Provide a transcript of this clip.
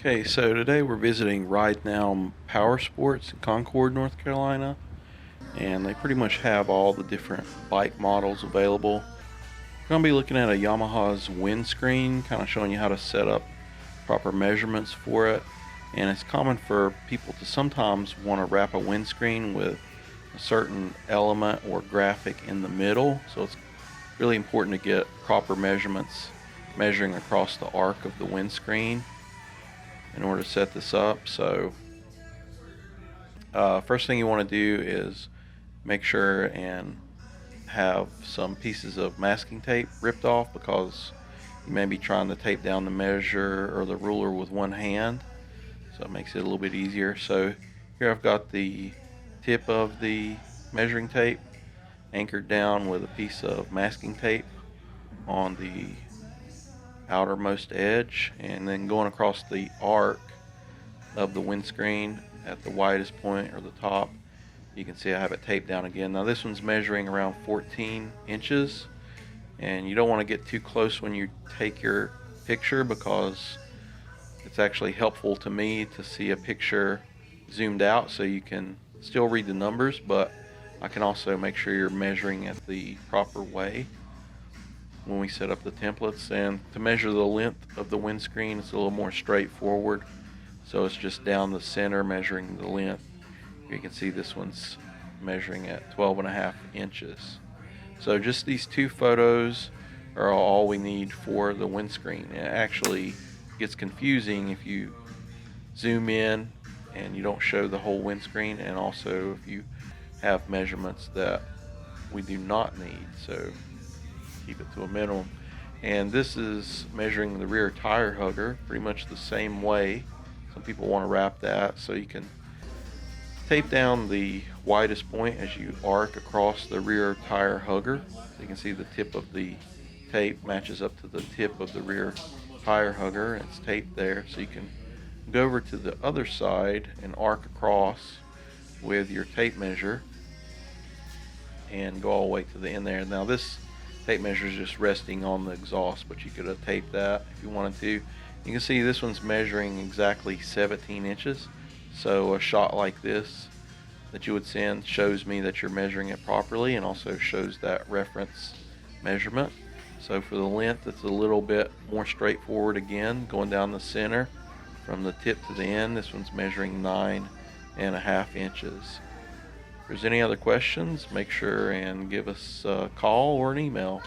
Okay, so today we're visiting Ride Now Power Sports in Concord, North Carolina, and they pretty much have all the different bike models available. We're going to be looking at a Yamaha's Windscreen, kind of showing you how to set up proper measurements for it. And it's common for people to sometimes want to wrap a windscreen with a certain element or graphic in the middle, so it's really important to get proper measurements measuring across the arc of the windscreen in order to set this up. So first thing you want to do is make sure and have some pieces of masking tape ripped off, because you may be trying to tape down the measure or the ruler with one hand, so it makes it a little bit easier. So here I've got the tip of the measuring tape anchored down with a piece of masking tape on the outermost edge, and then going across the arc of the windscreen at the widest point or the top. You can see I have it taped down again. Now this one's measuring around 14 inches, and you don't want to get too close when you take your picture, because it's actually helpful to me to see a picture zoomed out so you can still read the numbers, but I can also make sure you're measuring it the proper way when we set up the templates. And to measure the length of the windscreen, it's a little more straightforward. So it's just down the center measuring the length. You can see this one's measuring at 12.5 inches. So just these two photos are all we need for the windscreen. It actually gets confusing if you zoom in and you don't show the whole windscreen, and also if you have measurements that we do not need. So keep it to a minimum. And this is measuring the rear tire hugger pretty much the same way. Some people want to wrap that, so you can tape down the widest point as you arc across the rear tire hugger. So you can see the tip of the tape matches up to the tip of the rear tire hugger, and it's taped there. So you can go over to the other side and arc across with your tape measure and go all the way to the end there. Now this tape measure is just resting on the exhaust, but you could have taped that if you wanted to. You can see this one's measuring exactly 17 inches. So a shot like this that you would send shows me that you're measuring it properly, and also shows that reference measurement. So for the length, it's a little bit more straightforward again, going down the center from the tip to the end. This one's measuring 9.5 inches. If there's any other questions, make sure and give us a call or an email.